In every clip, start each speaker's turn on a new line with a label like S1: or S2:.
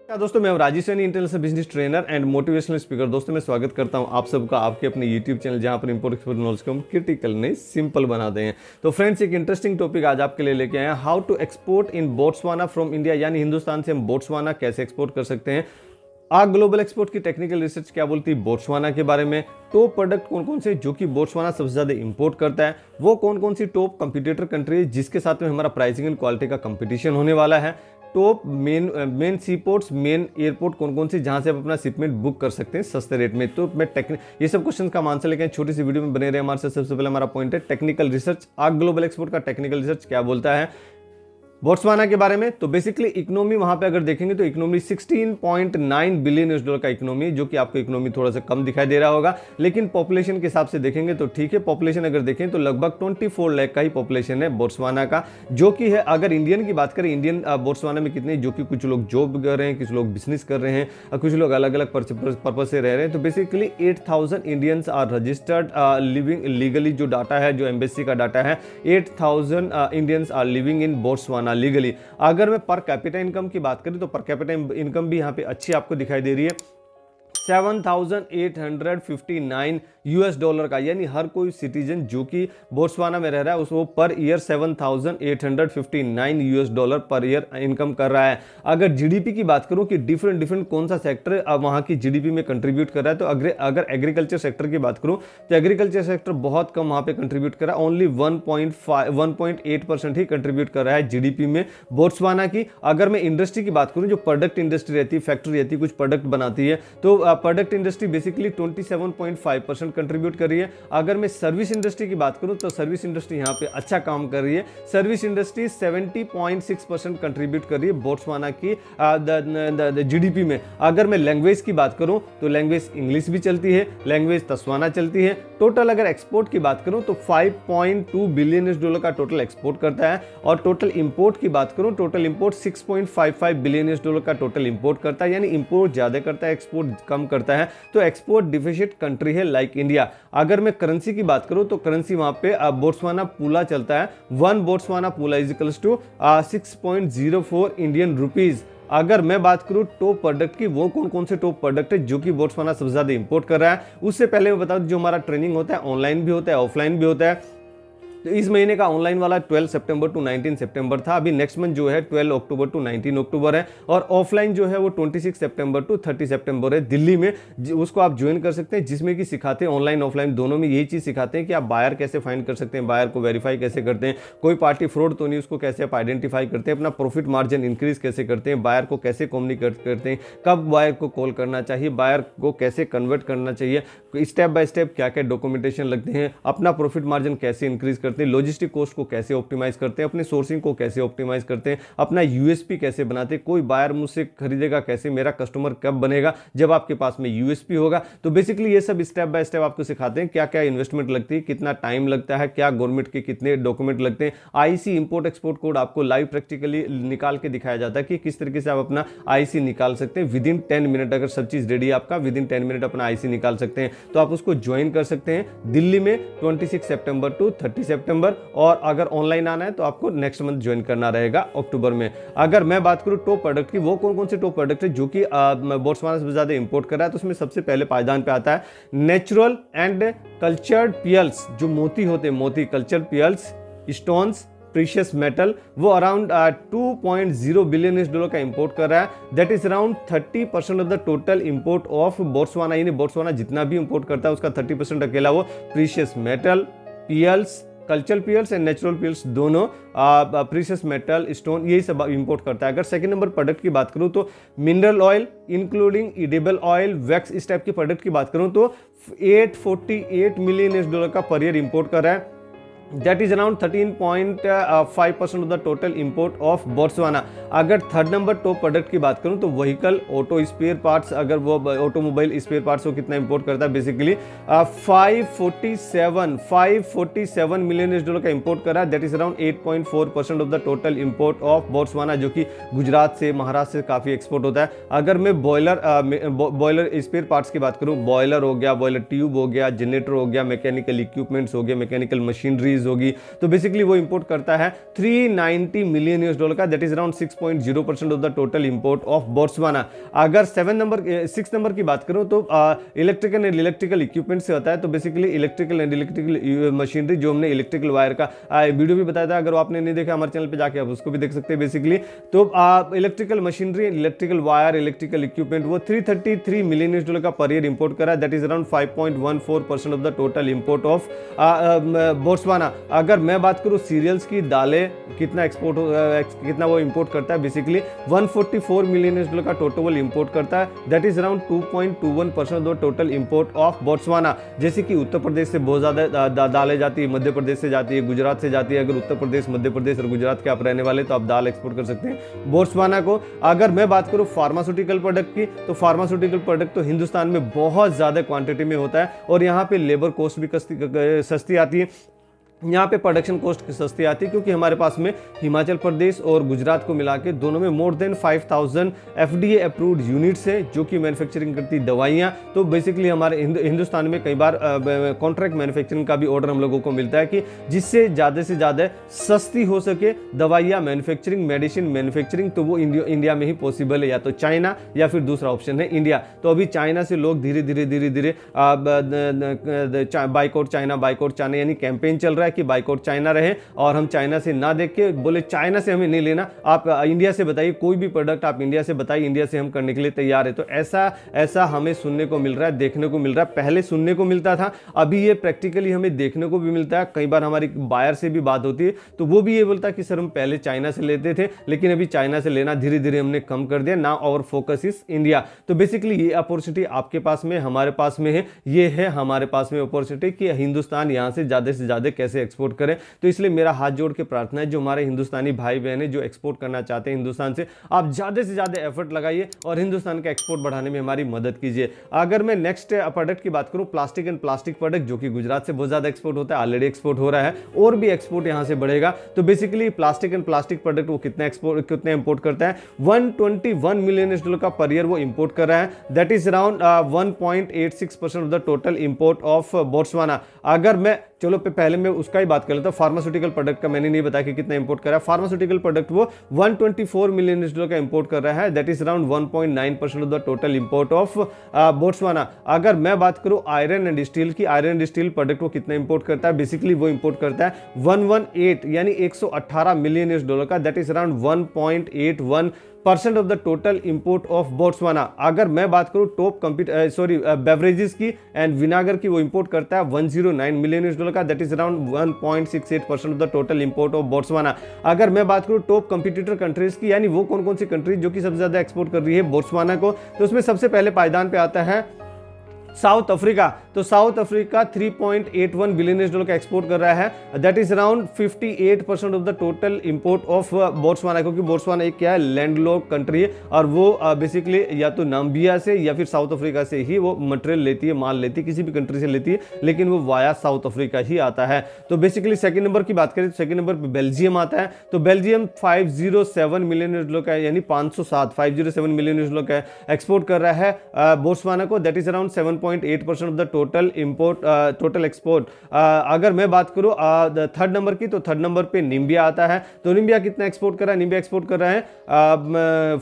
S1: क्या दोस्तों, मैं Rajiv Saini, international business trainer and motivational speaker. दोस्तों मैं स्वागत करता हूं आप सबका आपके अपने यूट्यूब चैनल, जहां पर इंपोर्ट एक्सपोर्ट नॉलेज को हम क्रिटिकल नहीं सिंपल बनाते हैं। तो फ्रेंड्स, एक इंटरेस्टिंग टॉपिक आज आपके लिए लेके आए हैं, how to export in Botswana from India. यानी हिंदुस्तान से हम बोट्सवाना कैसे एक्सपोर्ट कर सकते हैं। आग ग्लोबल एक्सपोर्ट की टेक्निकल रिसर्च क्या बोलती है बोट्सवाना के बारे में। टॉप प्रोडक्ट कौन कौन से जो कि बोट्सवाना सबसे ज्यादा इंपोर्ट करता है, वो कौन कौन सी टॉप कंपटीटर कंट्री है जिसके साथ में हमारा प्राइसिंग एंड क्वालिटी का कंपटीशन होने वाला है। टॉप मेन सी पोर्ट्स, मेन एयरपोर्ट कौन कौन से जहां से आप अपना शिपमेंट बुक कर सकते हैं सस्ते रेट में। तो मैं ये सब क्वेश्चन का आंसर लेके छोटी सी वीडियो में बने रहे हमारे साथ। सबसे पहले हमारा पॉइंट है टेक्निकल रिसर्च। आग ग्लोबल एक्सपोर्ट का टेक्निकल रिसर्च क्या बोलता है बोट्सवाना के बारे में। तो बेसिकली इकोनॉमी वहां पे अगर देखेंगे तो इकोनॉमी 16.9 बिलियन यूएस डॉलर का इकोनॉमी, जो कि आपको इकोनॉमी थोड़ा सा कम दिखाई दे रहा होगा, लेकिन पॉपुलेशन के हिसाब से देखेंगे तो ठीक है। पॉपुलेशन अगर देखें तो लगभग 24 लाख का ही पॉपुलेशन है बोट्सवाना का, जो कि है। अगर इंडियन की बात करें, इंडियन बोट्सवाना में कितने, जो कि कुछ लोग जॉब कर रहे हैं, कुछ लोग बिजनेस कर रहे हैं और कुछ लोग अलग अलग पर्पज से रह रहे हैं। तो basically 8000 Indians are registered living legally. जो डाटा है, जो एम्बेसी का डाटा है, 8000 Indians are living in Botswana legally. अगर मैं पर कैपिटा इनकम की बात करें तो पर कैपिटा इनकम भी यहां पे अच्छी आपको दिखाई दे रही है, 7,859 यूएस डॉलर का। यानी हर कोई सिटीजन जो कि बोट्सवाना में रह रहा है उसको per year 7,859 US dollar per year income कर रहा है। अगर जीडीपी की बात करूं कि डिफरेंट कौन सा सेक्टर वहां की जीडीपी में कंट्रीब्यूट कर रहा है, तो अगर एग्रीकल्चर सेक्टर की बात करूं तो एग्रीकल्चर सेक्टर बहुत कम वहां पे कंट्रीब्यूट कर रहा है। ओनली 1.8% ही कंट्रीब्यूट कर रहा है जीडीपी में बोट्सवाना की। अगर मैं इंडस्ट्री की बात करूं, जो प्रोडक्ट इंडस्ट्री रहती है, फैक्ट्री रहती है, कुछ प्रोडक्ट बनाती है, तो प्रोडक्ट इंडस्ट्री बेसिकली 27.5% कंट्रीब्यूट कर रही है। अगर मैं सर्विस इंडस्ट्री की बात करूं तो सर्विस इंडस्ट्री यहां पे अच्छा काम कर रही है। सर्विस इंडस्ट्री 70.6% कंट्रीब्यूट कर रही है बोट्सवाना की जीडीपी में। अगर मैं लैंग्वेज की बात करूं तो लैंग्वेज इंग्लिश भी चलती है, लैंग्वेज तस्वाना चलती है। टोटल अगर एक्सपोर्ट की बात करूं तो 5.2 बिलियन यूएस डॉलर का टोटल एक्सपोर्ट करता है। और टोटल इंपोर्ट की बात करूं, total import 6.55 billion US dollar का टोटल इंपोर्ट करता है। यानी इंपोर्ट ज्यादा करता है, एक्सपोर्ट कम करता है। तो एक्सपोर्ट डिफिसिट कंट्री है लाइक इंडिया। अगर मैं करेंसी की बात करूं तो करेंसी वहां पे बोट्सवाना पूला चलता है। 1 Botswana pula is equals to 6.04 Indian rupees. अगर मैं बात करूं टॉप प्रोडक्ट की, वो कौन कौन से टॉप प्रोडक्ट है जो कि बोट्सवाना सबसे ज्यादा इंपोर्ट कर रहा है, उससे पहले मैं बता दूं जो हमारा ट्रेनिंग होता है ऑनलाइन भी होता है ऑफलाइन भी होता है। तो इस महीने का ऑनलाइन वाला 12 सितंबर टू 19 सितंबर था। अभी नेक्स्ट मंथ जो है 12 अक्टूबर टू 19 अक्टूबर है। और ऑफलाइन जो है वो 26 सितंबर टू 30 सितंबर है दिल्ली में। उसको आप ज्वाइन कर सकते हैं, जिसमें कि सिखाते हैं ऑनलाइन ऑफलाइन दोनों में यही चीज सिखाते हैं कि आप बायर कैसे फाइंड कर सकते हैं, बायर को वेरीफाई कैसे करते हैं, कोई पार्टी फ्रॉड तो नहीं, उसको कैसे आप आइडेंटिफाई करते हैं, अपना प्रॉफिट मार्जिन इंक्रीज कैसे करते हैं, बायर को कैसे कम्युनिकेट करते हैं, कब बायर को कॉल करना चाहिए, बायर को कैसे कन्वर्ट करना चाहिए, स्टेप बाय स्टेप क्या क्या डॉक्यूमेंटेशन लगते हैं, अपना प्रॉफिट मार्जिन कैसे इंक्रीज करते हैं, लॉजिस्टिक कॉस्ट को कैसे ऑप्टिमाइज करते हैं, अपने सोर्सिंग को कैसे ऑप्टिमाइज करते हैं, अपना यूएसपी कैसे बनाते हैं, कोई बायर मुझसे खरीदेगा कैसे, मेरा कस्टमर कब बनेगा जब आपके पास में यूएसपी होगा। तो बेसिकली ये सब स्टेप बाय स्टेप आपको सिखाते हैं क्या क्या इन्वेस्टमेंट लगती है, कितना टाइम लगता है, क्या गवर्नमेंट के कितने डॉक्यूमेंट लगते हैं। आईसी इंपोर्ट एक्सपोर्ट कोड आपको लाइव प्रैक्टिकली निकाल के दिखाया जाता है कि किस तरीके से आप अपना आईसी निकाल सकते हैं विद इन 10 मिनट। अगर सब चीज रेडी है आपका, विद इन 10 मिनट अपना आईसी निकाल सकते हैं। तो आप उसको ज्वाइन कर सकते हैं दिल्ली में 26 सितंबर टू 30 सितंबर। और अगर ऑनलाइन आना है तो आपको नेक्स्ट मंथ ज्वाइन करना रहेगा अक्टूबर में। अगर मैं बात करूं टॉप प्रोडक्ट की, वो कौन कौन से टॉप प्रोडक्ट है जो कि बोट्सवाना से ज्यादा इंपोर्ट कर रहा है, तो उसमें सबसे पहले पायदान पे आता है नेचुरल एंड कल्चर्ड पियल्स। जो मोती होते हैं, मोती cultured pearls, stones, precious metal, वो अराउंड 2.0 बिलियन यूएस डॉलर का इंपोर्ट कर रहा है। That is around 30% of the total import of Botswana. यानी बोट्सवाना जितना भी इंपोर्ट करता है उसका 30% अकेला वो precious metal, pearls, cultural pearls and natural pearls दोनों, प्रीशियस मेटल, स्टोन, यही सब इंपोर्ट करता है। अगर सेकंड नंबर प्रोडक्ट की बात करूं तो mineral oil including edible oil, wax, इस टाइप की प्रोडक्ट की बात करूं तो 848 मिलियन यूएस डॉलर का पर ईयर इंपोर्ट कर रहा है। That is around 13.5% of the total import of Botswana. अगर थर्ड नंबर टॉप प्रोडक्ट की बात करूं तो व्हीकल ऑटो स्पेयर पार्ट्स, अगर वो ऑटोमोबाइल स्पेयर पार्ट्स को कितना इंपोर्ट करता है, बेसिकली 547 मिलियन यूएस डॉलर का इंपोर्ट कर रहा है। That is around 8.4% of the total import of Botswana, जो कि गुजरात से, महाराष्ट्र से काफी एक्सपोर्ट होता है। अगर मैं बॉयलर स्पेयर पार्ट्स की बात करूं, बॉयलर हो गया, बॉयलर ट्यूब हो गया, जनरेटर हो गया, मैकेनिकल इक्विपमेंट्स हो गया, मैकेनिकल मशीनरी रिलीज होगी। तो बेसिकली वो इंपोर्ट करता है 390 मिलियन यूएस डॉलर का, that is around 6.0% of the total import of Botswana. अगर 6 नंबर की बात करूं तो इलेक्ट्रिकल एंड इलेक्ट्रिकल इक्विपमेंट से होता है। तो basically electrical and electrical machinery, जो हमने इलेक्ट्रिकल वायर का वीडियो भी बताया था, अगर आपने नहीं देखा हमारे चैनल पे जाके आप उसको भी देख सकते हैं। बेसिकली तो electrical machinery, electrical wire, electrical equipment वो 333 मिलियन यूएस डॉलर का पर ईयर इंपोर्ट कर रहा है, that is around 5.14% of the total import of Botswana. अगर मैं बात करूं सीरियल्स की, दालें कितना एक्सपोर्ट कितना वो इंपोर्ट करता है, बेसिकली 144 मिलियन यूएस डॉलर का टोटल इंपोर्ट करता है, that is around 2.21% of the total import of Botswana. जैसे कि उत्तर प्रदेश से बहुत ज्यादा दालें जाती है, मध्य प्रदेश से जाती है, गुजरात से जाती है। अगर उत्तर प्रदेश, मध्य प्रदेश और गुजरात के आप रहने वाले तो आप दाल एक्सपोर्ट कर सकते हैं बोट्सवाना को। अगर मैं बात करूं फार्मास्यूटिकल प्रोडक्ट की, तो फार्मास्यूटिकल प्रोडक्ट तो हिंदुस्तान में बहुत ज्यादा क्वांटिटी में होता है और यहाँ पे लेबर कॉस्ट भी सस्ती आती है, यहाँ पे प्रोडक्शन कॉस्ट सस्ती आती है, क्योंकि हमारे पास में हिमाचल प्रदेश और गुजरात को मिला के दोनों में more than 5000 FDA approved units हैं जो कि मैन्युफैक्चरिंग करती दवाइयाँ। तो बेसिकली हमारे हिंदुस्तान में कई बार कॉन्ट्रैक्ट मैन्युफैक्चरिंग का भी ऑर्डर हम लोगों को मिलता है कि जिससे ज़्यादा से ज़्यादा सस्ती हो सके दवाइयाँ मैन्युफैक्चरिंग, मेडिसिन मैन्युफैक्चरिंग। तो वो इंडिया में ही पॉसिबल है, या तो चाइना या फिर दूसरा ऑप्शन है इंडिया। तो अभी चाइना से लोग धीरे धीरे बाइकआउट चाइना यानी कैंपेन चल रहा है कि बाइकआउट चाइना रहे और हम चाइना से ना देख के बोले चाइना से हमें नहीं लेना, आप इंडिया से बताइए, कोई भी प्रोडक्ट आप इंडिया से बताइए, इंडिया से हम करने के लिए तैयार है। तो ऐसा हमें सुनने को मिल रहा है, देखने को मिल रहा है। पहले सुनने को मिलता था, अभी ये प्रैक्टिकली हमें देखने को भी मिलता है। कई बार हमारी बायर से भी बात होती है तो वो भी ये बोलता है कि सर हम पहले चाइना से लेते थे, लेकिन अभी चाइना से लेना धीरे धीरे हमने कम कर दिया, now our focus is India. तो बेसिकली ये अपॉर्चुनिटी आपके पास में, हमारे पास में है, ये है हमारे पास में अपॉर्चुनिटी कि हिंदुस्तान यहाँ से ज़्यादा कैसे एक्सपोर्ट करें। तो इसलिए मेरा हाथ जोड़ के प्रार्थना है, जो हमारे हिंदुस्तानी भाई बहन है जो एक्सपोर्ट करना चाहते हैं हिंदुस्तान से, आप ज़्यादा से ज़्यादा एफर्ट लगाइए और हिंदुस्तान का एक्सपोर्ट बढ़ाने में हमारी मदद कीजिए। अगर मैं नेक्स्ट प्रोडक्ट की बात करूं, प्लास्टिक एंड प्लास्टिक प्रोडक्ट, जो कि गुजरात से बहुत ज़्यादा एक्सपोर्ट होता है, ऑलरेडी एक्सपोर्ट हो रहा है और भी एक्सपोर्ट यहाँ से बढ़ेगा। तो basically plastic and plastic product वो कितना इंपोर्ट करता है, 121 मिलियन यूएस डॉलर का पर ईयर वो इंपोर्ट कर रहा है, that is around 1.86% of the total import of Botswana. अगर मैं चलो पहले मैं उसका ही बात कर लेता हूं, फार्मास्यूटिकल प्रोडक्ट का मैंने नहीं बताया कि कितना इंपोर्ट कर रहा है। फार्मास्यूटिकल प्रोडक्ट वो 124 मिलियन यूएस डॉलर का इंपोर्ट कर रहा है, that is around 1.9% of the total import of Botswana. अगर मैं बात करूं आयरन एंड स्टील की, आयरन एंड स्टील प्रोडक्ट वो कितना इंपोर्ट करता है, बेसिकली वो इंपोर्ट करता है 118 यानी 118 मिलियन यूएस डॉलर का, that is around 1.81% of the total import of Botswana. अगर मैं बात करूं टॉप बेवरेजेस की एंड विनागर की, वो इंपोर्ट करता है 109 मिलियन यूएस डॉलर का, that is around 1.68% of the total import of Botswana. अगर मैं बात करूं टॉप कंपटीटर कंट्रीज की, यानी वो कौन कौन सी कंट्रीज जो कि सबसे ज्यादा एक्सपोर्ट कर रही है बोट्सवाना को, तो उसमें सबसे पहले पायदान पे आता है साउथ अफ्रीका। तो south Africa 3.81 billion US dollar का एक्सपोर्ट कर रहा है, that is around 58% of the total import of Botswana, क्योंकि बोट्सवाना एक क्या है, लैंडलॉक कंट्री है और वो बेसिकली या तो नाम्बिया से या फिर साउथ अफ्रीका से ही वो मटेरियल लेती है, माल लेती है, किसी भी कंट्री से लेती है, लेकिन वो वाया साउथ अफ्रीका ही आता है। तो बेसिकली सेकंड नंबर की बात करें तो सेकंड नंबर पे बेल्जियम आता है। तो बेल्जियम 507 मिलियन यूएस डॉलर का, यानी 507 मिलियन यूएस डॉलर का एक्सपोर्ट कर रहा है बोट्सवाना को, that is around 7.8% of the total import total export. अगर मैं बात करूं थर्ड नंबर की, तो थर्ड नंबर पे नाम्बिया आता है। तो नाम्बिया कितना एक्सपोर्ट कर रहा है, नाम्बिया एक्सपोर्ट कर रहा है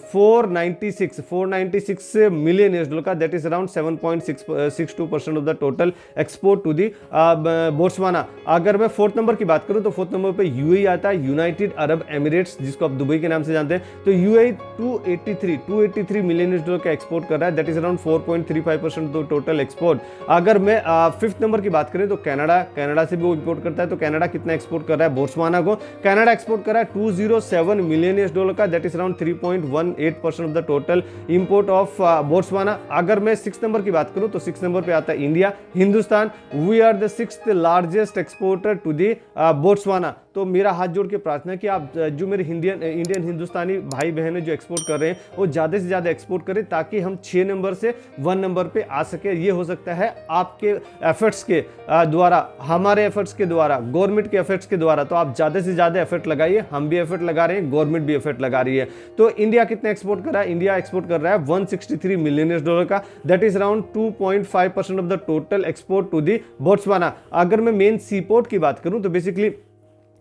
S1: 496 मिलियन यूएस डॉलर का, that is around 7.62% of the total export to the Botswana. अगर मैं फोर्थ नंबर की बात करूं तो फोर्थ नंबर पे यूएई आता है, यूनाइटेड अरब एमिरेट्स, जिसको आप दुबई के नाम से जानते हैं। तो यूएई 283 मिलियन यूएस डॉलर का एक्सपोर्ट कर रहा है, that is around 4.35% of total export. अगर मैं फिफ्थ नंबर की बात करें तो कनाडा से भी वो इंपोर्ट करता है। तो कनाडा कितना एक्सपोर्ट कर रहा है बोट्सवाना को, कनाडा एक्सपोर्ट कर रहा है 207 मिलियन यूएस डॉलर का, that is around 3.18% of the total import of Botswana. अगर मैं सिक्स नंबर की बात करूं तो सिक्स नंबर पे आता है India, Hindustan, we are the 6th largest exporter to the Botswana. तो मेरा हाथ जोड़ के प्रार्थना है कि आप जो मेरे इंडियन हिंदुस्तानी भाई बहन जो एक्सपोर्ट कर रहे हैं वो ज़्यादा से ज़्यादा एक्सपोर्ट करें, ताकि हम 6 नंबर से 1 नंबर पे आ सके। ये हो सकता है आपके एफर्ट्स के द्वारा, हमारे एफर्ट्स के द्वारा, गवर्नमेंट के एफर्ट्स के द्वारा। तो आप ज़्यादा से ज़्यादा एफर्ट लगाइए, हम भी एफर्ट लगा रहे हैं, गवर्नमेंट भी एफर्ट लगा रही है। तो इंडिया कितना एक्सपोर्ट कर रहा है? इंडिया एक्सपोर्ट कर रहा है $163 मिलियन का, that is around 2.5% of the total export to the Botswana. अगर मैं मेन सी पोर्ट की बात करूं तो बेसिकली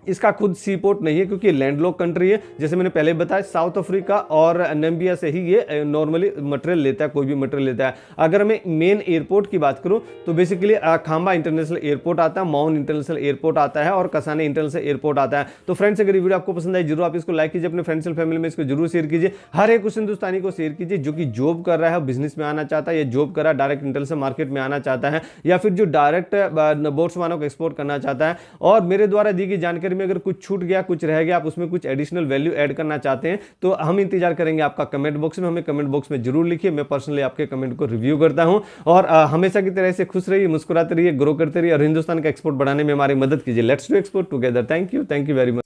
S1: इसका खुद सी पोर्ट नहीं है, क्योंकि लैंडलॉक कंट्री है। जैसे मैंने पहले बताया, साउथ अफ्रीका और नामीबिया से ही ये नॉर्मली मटेरियल लेता है, कोई भी मटेरियल लेता है। अगर मैं मेन एयरपोर्ट की बात करूं तो बेसिकली खांबा इंटरनेशनल एयरपोर्ट आता है, माउन इंटरनेशनल एयरपोर्ट आता है और कसाने इंटरनेशनल एयरपोर्ट आता है। तो फ्रेंड्स, अगर ये वीडियो आपको पसंद आई, जरूर आप इसको लाइक कीजिए, अपने फ्रेंड्स एंड फैमिली में इसको जरूर शेयर कीजिए। हर एक उस हिंदुस्तानी को शेयर कीजिए जो कि जॉब कर रहा है, बिजनेस में आना चाहता है, या जॉब कर रहा है डायरेक्ट इंटरनेशनल मार्केट में आना चाहता है, या फिर जो डायरेक्ट बोट्सवाना को एक्सपोर्ट करना चाहता है। और मेरे द्वारा दी गई जानकारी में अगर कुछ छूट गया, कुछ रह गया, आप उसमें कुछ एडिशनल वैल्यू ऐड करना चाहते हैं, तो हम इंतजार करेंगे आपका कमेंट बॉक्स में। हमें कमेंट बॉक्स में जरूर लिखिए, मैं पर्सनली आपके कमेंट को रिव्यू करता हूं। और हमेशा की तरह से खुश रहिए, मुस्कुराते रहिए, ग्रो करते रहिए और हिंदुस्तान का एक्सपोर्ट बढ़ाने में हमारी मदद कीजिए। Let's do export together. Thank you very much.